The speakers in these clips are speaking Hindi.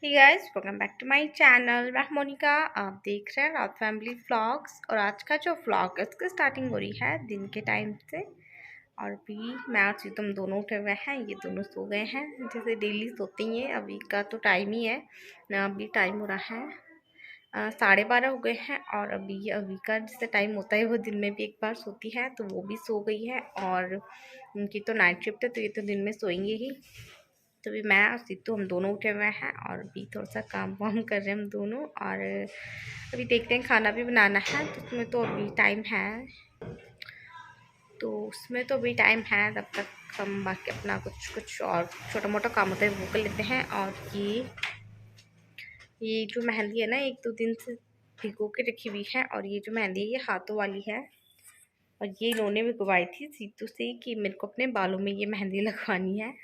Hey guys, welcome back to my channel. मैं मोनिका, आप देख रहे हैं रात फैमिली व्लॉग्स। और आज का जो व्लॉग है उसकी स्टार्टिंग हो रही है दिन के टाइम से। और अभी मैं और तुम दोनों उठे हुए हैं, ये दोनों सो गए हैं जैसे डेली सोते ही हैं। अभी का तो टाइम ही है ना, अभी टाइम हो रहा है 12:30 हो गए हैं। और अभी का जैसे टाइम होता है वो दिन में भी एक बार सोती है, तो वो भी सो गई है। और उनकी तो नाइट शिफ्ट है तो ये तो दिन में सोएंगे ही। तो अभी मैं और सीतू हम दोनों उठे हुए हैं और अभी थोड़ा सा काम वाम कर रहे हैं हम दोनों। और अभी देखते हैं, खाना भी बनाना है तो उसमें तो अभी टाइम है। तब तक हम बाकी अपना कुछ कुछ और छोटा मोटा काम होता है वो कर लेते हैं। और ये जो मेहंदी है ना, 1-2 दिन से भिगो के रखी हुई है। और ये जो मेहंदी है ये हाथों वाली है। और ये इन्होंने भिगवाई थी सीतू से कि मेरे को अपने बालों में ये मेहंदी लगवानी है।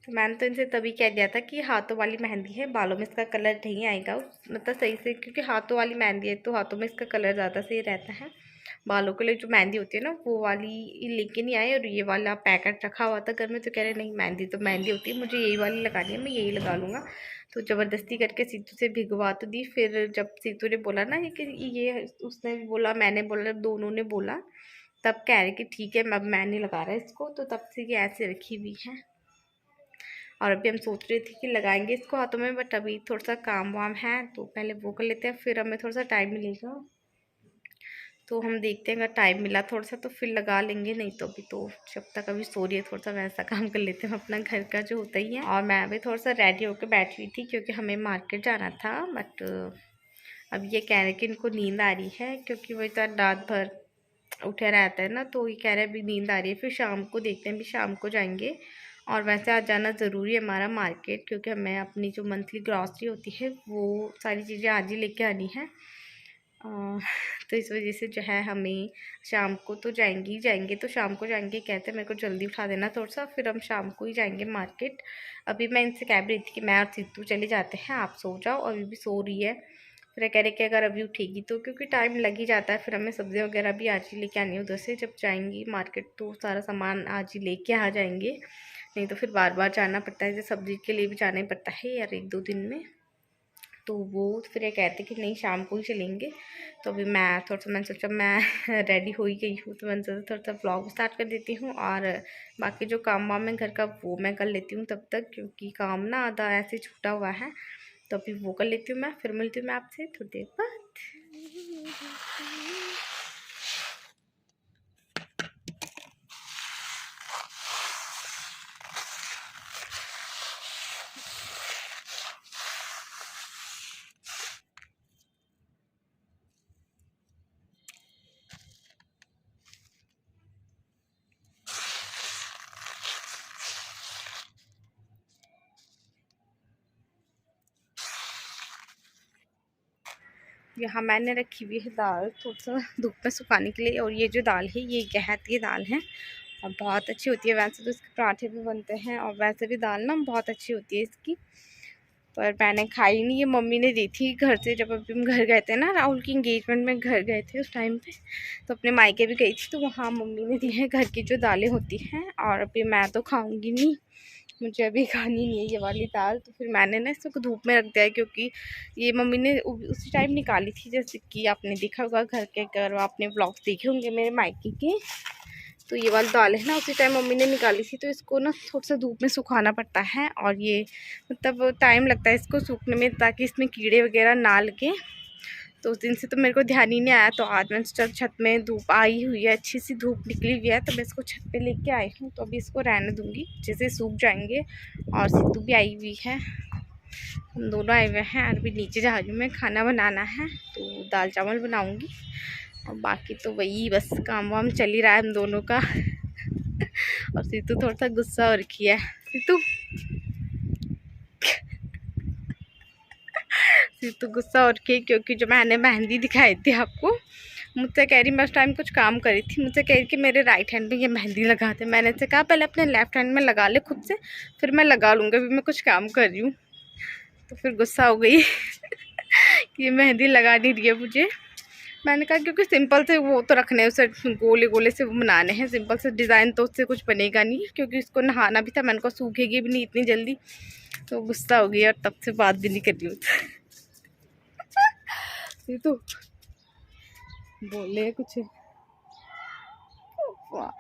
तो मैंने तो इनसे तभी कह दिया था कि हाथों वाली मेहंदी है, बालों में इसका कलर नहीं आएगा मतलब सही से, क्योंकि हाथों वाली मेहंदी है तो हाथों में इसका कलर ज़्यादा सही रहता है। बालों के लिए जो मेहंदी होती है ना वो वाली लेके नहीं आए। और ये वाला पैकेट रखा हुआ था घर में, तो कह रहे नहीं मेहंदी तो मेहंदी होती है, मुझे यही वाली लगानी है, मैं यही लगा लूँगा। तो ज़बरदस्ती करके सीतू से भिगवा तो दी। फिर जब सीतू ने बोला ना कि ये, उसने भी बोला मैंने बोला दोनों ने बोला, तब कह रहे कि ठीक है अब मैं नहीं लगा रहा इसको। तो तब से ये ऐसे रखी हुई है। और अभी हम सोच रहे थे कि लगाएंगे इसको हाथों में, बट अभी थोड़ा सा काम वाम है तो पहले वो कर लेते हैं, फिर हमें थोड़ा सा टाइम मिलेगा तो हम देखते हैं, अगर टाइम मिला थोड़ा सा तो फिर लगा लेंगे, नहीं तो अभी तो जब तक अभी सो रही है थोड़ा सा वैसा काम कर लेते हैं अपना घर का जो होता ही है। और मैं अभी थोड़ा सा रेडी होकर बैठी हुई थी क्योंकि हमें मार्केट जाना था। बट अब ये कह रहे कि इनको नींद आ रही है, क्योंकि वही तो रात भर उठे रहता है ना, तो ये कह रहे हैं अभी नींद आ रही है, फिर शाम को देखते हैं, अभी शाम को जाएंगे। और वैसे आज जाना ज़रूरी है हमारा मार्केट, क्योंकि हमें अपनी जो मंथली ग्रॉसरी होती है वो सारी चीज़ें आज ही लेके आनी है। तो इस वजह से जो है हमें शाम को तो जाएंगे ही जाएंगे, तो शाम को जाएंगे कहते हैं मेरे को जल्दी उठा देना थोड़ा सा, फिर हम शाम को ही जाएंगे मार्केट। अभी मैं इनसे कह रही थी कि मैं और सिद्धू चले जाते हैं, आप सो जाओ, अभी भी सो रही है। फिर कह रहे कि अगर अभी उठेगी तो, क्योंकि टाइम लग ही जाता है, फिर हमें सब्ज़ियाँ वगैरह भी आज ही लेके आनी है उधर से, जब जाएंगी मार्केट तो सारा सामान आज ही लेके आ जाएंगे, नहीं तो फिर बार बार जाना पड़ता है, जैसे सब्ज़ी के लिए भी जाना ही पड़ता है यार 1-2 दिन में। तो वो फिर ये कहते कि नहीं शाम को ही चलेंगे। तो अभी मैं थोड़ा सा, मैंने सोचा मैं रेडी हो ही गई हूँ तो मैंने सोचा थोड़ा सा व्लॉग स्टार्ट कर देती हूँ। और बाकी जो काम वाम है घर का वो मैं कर लेती हूँ तब तक, क्योंकि काम ना आधा ऐसे छूटा हुआ है। तो अभी वो कर लेती हूँ मैं, फिर मिलती हूँ मैं आपसे थोड़ी देर बाद। यहाँ मैंने रखी हुई है दाल थोड़ा सा धूप में सुखाने के लिए। और ये जो दाल है ये गहत की दाल है और बहुत अच्छी होती है। वैसे तो इसके पराठे भी बनते हैं और वैसे भी दाल ना बहुत अच्छी होती है इसकी, पर मैंने खाई नहीं, ये मम्मी ने दी थी घर से। जब अभी हम घर गए थे ना, राहुल की इंगेजमेंट में घर गए थे उस टाइम पे, तो अपने मायके भी गई थी, तो वहाँ मम्मी ने दी है घर की जो दालें होती हैं। और अभी मैं तो खाऊंगी नहीं, मुझे अभी खानी नहीं है ये वाली दाल। तो फिर मैंने ना इसको धूप में रख दिया है, क्योंकि ये मम्मी ने उसी टाइम निकाली थी, जैसे कि आपने देखा होगा घर के, अगर आपने ब्लॉग्स देखे होंगे मेरे मायके के, तो ये वाली दाल है ना उसी टाइम मम्मी ने निकाली थी। तो इसको ना थोड़ा सा धूप में सुखाना पड़ता है, और ये मतलब टाइम लगता है इसको सूखने में, ताकि इसमें कीड़े वगैरह ना लगे। तो उस दिन से तो मेरे को ध्यान ही नहीं आया, तो आज मैं जब छत में धूप आई हुई है, अच्छी सी धूप निकली हुई है, तो मैं इसको छत पे लेके आई हूँ। तो अभी इसको रहने दूँगी, जैसे सूख जाएंगे। और सिद्धू भी आई हुई है, हम दोनों आए हुए हैं। और अभी नीचे जा रही हूँ मैं, खाना बनाना है तो दाल चावल बनाऊँगी। और बाकी तो वही बस काम वाम चल ही रहा है हम दोनों का। और सीतू थोड़ा सा गुस्सा हो रखी है। सीतू गुस्सा हो रखी है क्योंकि जो मैंने मेहंदी दिखाई थी आपको, मुझसे कह रही, मैं उस टाइम कुछ काम करी थी, मुझसे कह रही कि मेरे राइट हैंड में ये मेहंदी लगा दे। मैंने से कहा पहले अपने लेफ्ट हैंड में लगा ले खुद से, फिर मैं लगा लूँगा, अभी मैं कुछ काम कर रही हूँ। तो फिर गुस्सा हो गई कि ये मेहंदी लगा नहीं रही है मुझे। मैंने कहा क्योंकि सिंपल से वो तो रखने हैं, उसे गोले गोले से वो बनाने हैं, सिंपल से डिज़ाइन तो उससे कुछ बनेगा नहीं, क्योंकि उसको नहाना भी था। मैंने कहा सूखेगी भी नहीं इतनी जल्दी, तो गुस्सा हो गया और तब से बात भी नहीं कर रही हूँ। ये तो बोले कुछ वाह।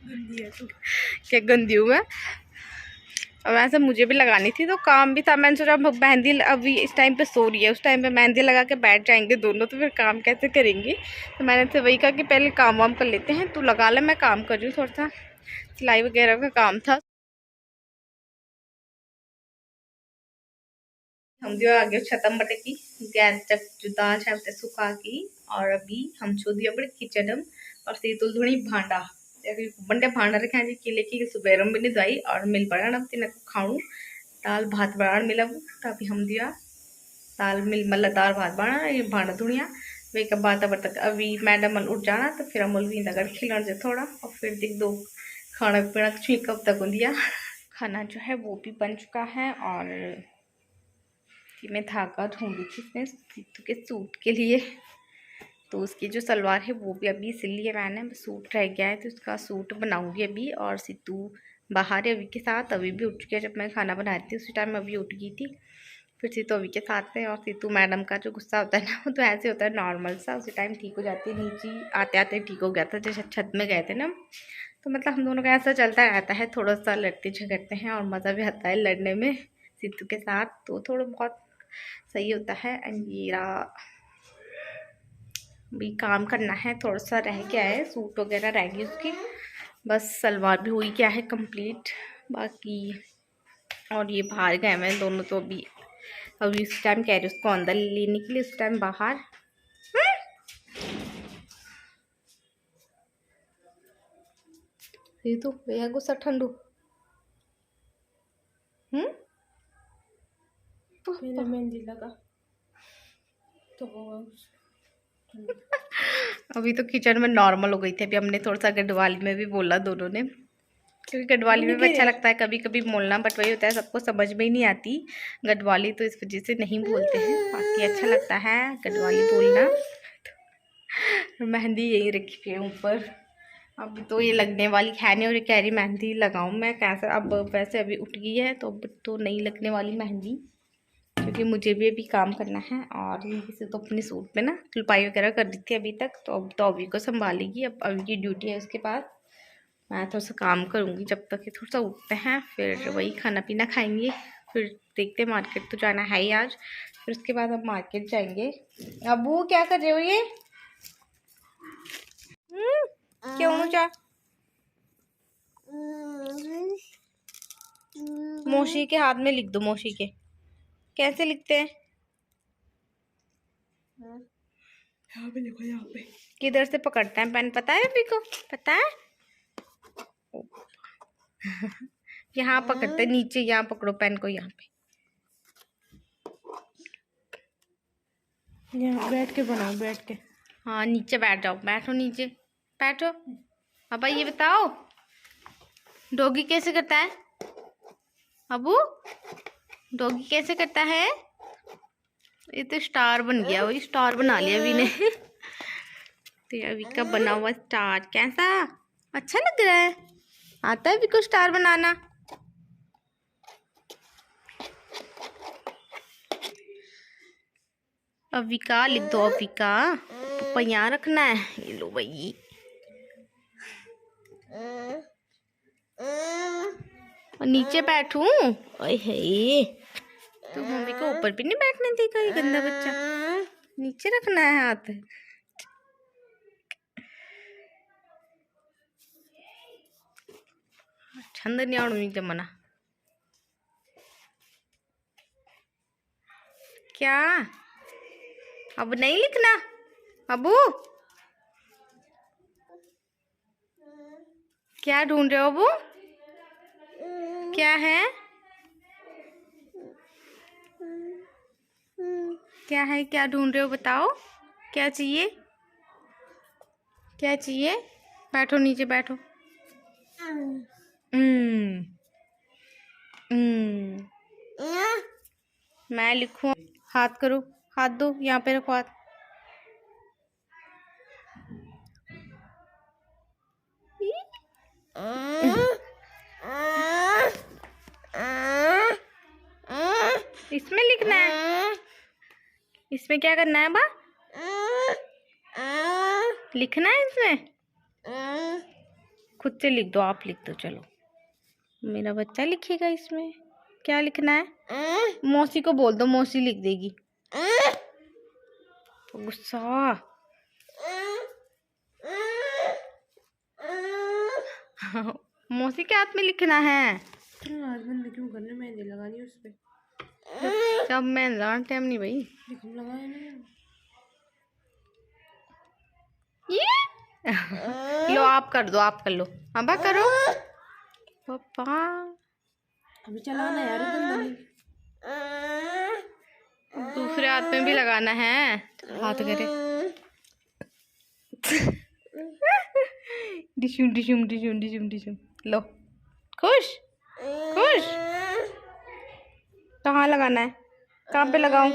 गंदी है तू। क्या गंदी हूँ मैं? और वैसे मुझे भी लगानी थी, तो काम भी था। मैंने सोचा मेहंदी अभी इस टाइम पे सो रही है, उस टाइम पे मेहंदी लगा के बैठ जाएंगे दोनों, तो फिर काम कैसे करेंगे। तो मैंने तो वही कहा कि पहले काम वाम कर लेते हैं, तू लगा ले, मैं काम कर रही हूँ, थोड़ा सा सिलाई वगैरह का काम था। हम जो आगे छतम बटे की गैस तक जो दाल है सुखा की, और अभी हम छो दिया बड़े किचन और सीतुल धोनी भांडा बंडे भांडा रखे हैं किले की सुबह भी नहीं जाई और मिल पड़ा अब तीन खाऊं दाल भात बनाना मिला तभी हम दिया दाल मिल मतलब दाल भात बना ये भांडा धुनिया वे का बात तक अभी मैडम उठ जाना तो फिर अमल भी इंदा खिलन से थोड़ा और फिर देख दो खाना पीना छुई कब तक दिया। खाना जो है वो भी बन चुका है और कि मैं धागा ढूंढ रही थी इसमें सीतू के सूट के लिए, तो उसकी जो सलवार है वो भी अभी सिल ली है मैंने, बस सूट रह गया है तो उसका सूट बनाऊंगी अभी। और सीतू बाहर है अभी के साथ, अभी भी उठ गया, जब मैं खाना बना रही थी उसी टाइम अभी उठ गई थी। फिर सीतू अभी के साथ है और सीतू मैडम का जो गुस्सा होता है ना वो तो ऐसे होता है नॉर्मल सा, उसी टाइम ठीक हो जाती है, नीचे आते आते ठीक हो गया था जैसे छत में गए थे ना। तो मतलब हम दोनों का ऐसा चलता रहता है, थोड़ा सा लड़ते झगड़ते हैं और मज़ा भी आता है लड़ने में सीतू के साथ, तो थोड़ा बहुत सही होता है। एंड ये भी काम करना है, थोड़ा सा रह गया है, सूट वगैरह रह गई उसकी, बस सलवार भी हुई क्या है कंप्लीट बाकी। और ये बाहर गए हैं दोनों, तो अभी उस टाइम कह रहे उसको अंदर लेने के लिए, उस टाइम बाहर। ये तो भैया गुस्सा ठंडू मेरे मेहंदी लगा तो अभी तो किचन में नॉर्मल हो गई थी। अभी हमने थोड़ा सा गढ़वाली में भी बोला दोनों ने, क्योंकि गढ़वाली में भी अच्छा लगता है कभी कभी बोलना, बट वही होता है सबको समझ में ही नहीं आती गढ़वाली, तो इस वजह से नहीं बोलते हैं। बाकी अच्छा लगता है गढ़वाली बोलना। मेहंदी यही रखी है ऊपर, अब तो ये लगने वाली है नहीं, और ये कह रही मेहंदी लगाऊं मैं कैसे, अब वैसे अभी उठ गई है तो अब तो नहीं लगने वाली मेहंदी, क्योंकि मुझे भी अभी काम करना है। और किसी तो अपने सूट पे ना तुलपाई वगैरह कर दी थी अभी तक, तो अब तो अभी को संभालेगी, अब अभी की ड्यूटी है उसके पास। मैं थोड़ा सा काम करूँगी जब तक ये थोड़ा सा उठते हैं, फिर वही खाना पीना खाएंगे, फिर देखते मार्केट तो जाना है ही आज, फिर उसके बाद हम मार्केट जाएंगे। अब वो क्या कर रहे हो ये क्यों जा मौसी के हाथ में लिख दो, मौसी के कैसे लिखते हैं? यहाँ पे लिखो, यहाँ पे किधर से पकड़ते हैं पेन, पता है अभी को पता है? यहाँ पकड़ते नीचे, यहाँ पकड़ो पेन को, यहाँ पे यहाँ बैठ के बनाओ, बैठ के। हाँ नीचे बैठ जाओ, बैठो नीचे बैठो। अब ये बताओ डॉगी कैसे करता है? अबू डॉगी कैसे करता है? ये तो स्टार बन गया, वही स्टार बना लिया अभी ने। तो अभी का बना हुआ स्टार कैसा अच्छा लग रहा है? आता है अभी को स्टार बनाना? अविका लिख दो, अविका पापा यहाँ रखना है, ये लो भाई। और नीचे बैठूं? ओए हे तो मम्मी को ऊपर भी नहीं बैठने देगा ये गंदा बच्चा, नीचे रखना है हाथ। छंद नहीं आवड़ मुझे मना क्या, अब नहीं लिखना अबू? क्या ढूंढ रहे हो अबू? क्या है, क्या है, क्या ढूंढ रहे हो बताओ, क्या चाहिए, क्या चाहिए? बैठो नीचे बैठो। मैं लिखूं, हाथ करो, हाथ दो, यहाँ पे रखो हाथ। इसमें लिखना है, इसमें क्या करना है बा? लिखना है इसमें, खुद से लिख दो, आप लिख दो। चलो मेरा बच्चा लिखेगा इसमें। क्या लिखना है? मौसी को बोल दो, मौसी लिख देगी। गुस्सा। मौसी के हाथ में लिखना है। क्यों करने मेहंदी लगानी उस पे? जब मैं लगाना टाइम नहीं भाई। लगाया नहीं। लो आप कर दो, आप कर लो। अब करो पापा। अभी चलाना यार, दूसरे हाथ में भी लगाना है। हाथ करे। डिशुम डिशुम डिशुम डिशुम डिशुम। लो खुश खुश। कहाँ लगाना है? कहाँ पे लगाऊं?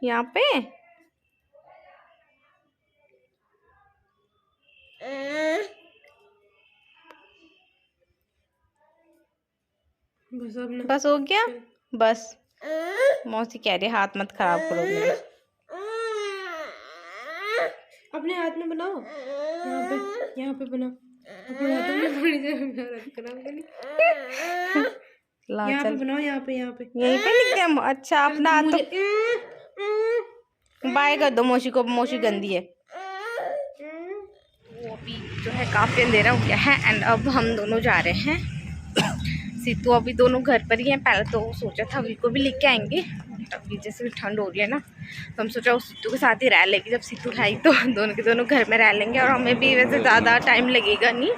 यहाँ पे। बस हो गया। बस मौसी कह रही हाथ मत खराब करो मेरे। अपने हाथ में बनाओ, यहाँ पे बनाओ। अपने हाथों में बड़ी यहाँ पे बनाओ, यहाँ पे यहीं पे लिखते हैं। अच्छा अपना हाथ तो बाय कर दो मौसी को, मौसी गंदी है। वो अभी जो है काफी अंधेरा हो गया है एंड अब हम दोनों जा रहे हैं। सीतू अभी दोनों घर पर ही हैं। पहले तो सोचा था अभी को भी लेके आएंगे, अभी जैसे भी ठंड हो रही है ना, तो हम सोचा उस सीतू के साथ ही रह लेंगे। जब सीतू खाई तो दोनों के दोनों घर में रह लेंगे और हमें भी वैसे ज़्यादा टाइम लगेगा नहीं,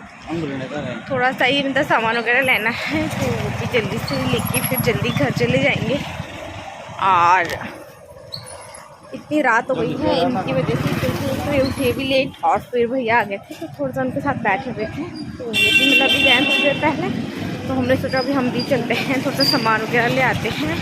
थोड़ा सा ही मतलब सामान वगैरह लेना है, तो वो भी जल्दी से लेके फिर जल्दी घर चले जाएंगे। और इतनी रात हो गई है इनकी वजह से, क्योंकि उठे भी लेट और फिर भैया आ गए थे तो थोड़ा सा उनके साथ बैठे हुए थे, तो वो भी मतलब अभी गए थोड़ी देर पहले, तो हमने सोचा अभी हम भी चलते हैं, थोड़ा सा सामान वगैरह ले आते हैं।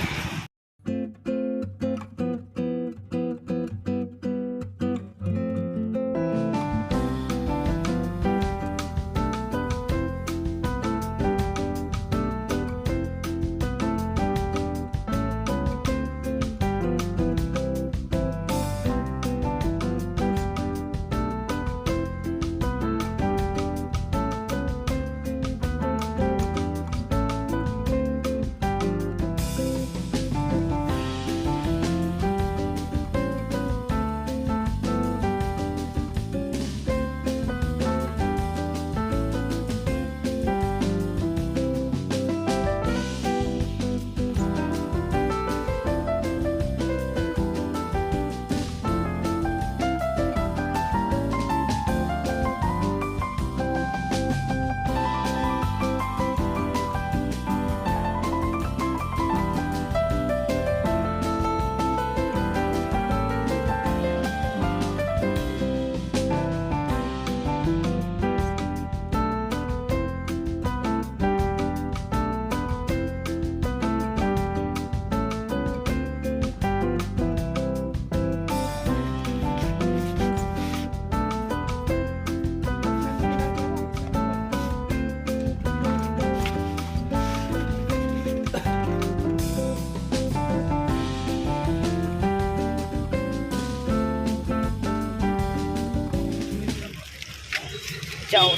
जाओ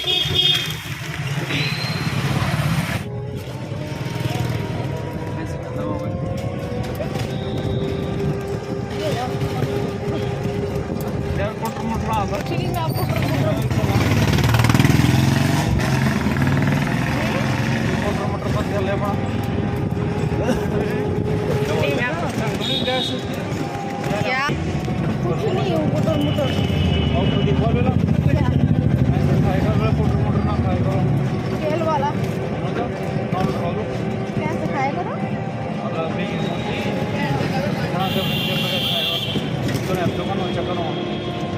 क्या कुछ नहीं हो खेल वाला कैसे खाएगा ना?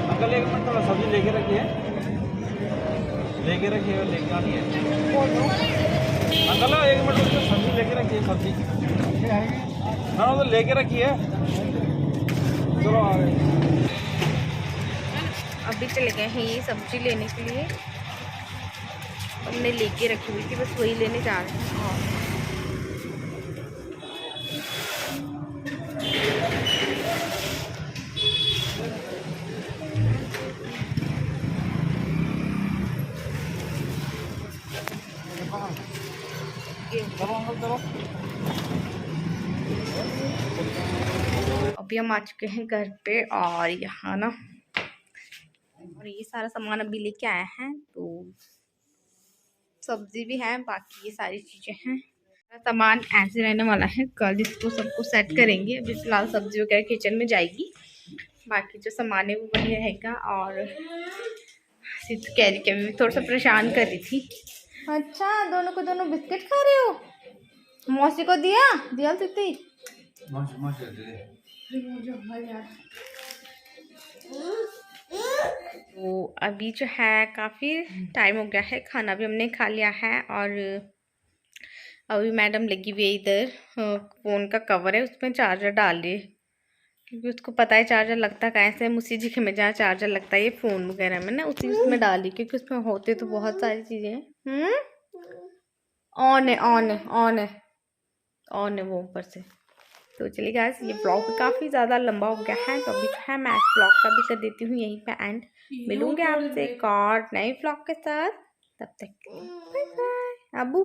अंकल एक मिनट थोड़ा सब्जी लेके रखिए, लेके आनी है। अंकल एक मिनट रुकिए, सब्जी लेके रखिए, सब्जी हाँ तो लेके रखिए। चलो आ रहे हैं। अभी चले गए हैं ये सब्जी लेने के लिए, हमने लेके रखी हुई थी, बस वही लेने जा रहे हैं। और अभी हम आ चुके हैं घर पे, और यहाँ ना, और ये सारा सामान अभी लेके आए हैं, तो सब्जी भी है, बाकी ये सारी चीज़ें हैं। सामान ऐसे रहने वाला है, कल इसको सबको सेट करेंगे। अभी फिलहाल सब्जी वगैरह किचन में जाएगी, बाकी जो सामान है वो वही रहेगा। और सिर्फ कैरी के भी थोड़ा सा परेशान कर रही थी। अच्छा, दोनों को दोनों बिस्किट खा रहे हो? मौसी को दिया दीदी। तो अभी जो है काफ़ी टाइम हो गया है, खाना भी हमने खा लिया है, और अभी मैडम लगी हुई है इधर, फ़ोन का कवर है उसमें चार्जर डाल रही है, क्योंकि उसको पता है चार्जर लगता कैसे है। मुसी जी के में जहाँ चार्जर लगता है ये फ़ोन वगैरह में ना, उसी उसमें डाल दी, क्योंकि उसमें होते तो बहुत सारी चीज़ें हैं। ऑन है, ऑन है, ऑन है, ऑन है वो ऊपर से। तो चलिए गाइस, ये ब्लॉग काफ़ी ज़्यादा लंबा हो गया है, तो अभी जो है मैं ब्लॉग का भी कर देती हूँ यहीं पे एंड। मिलूंगी आपसे एक और नए ब्लॉग के साथ, तब तक बाय बाय। अबू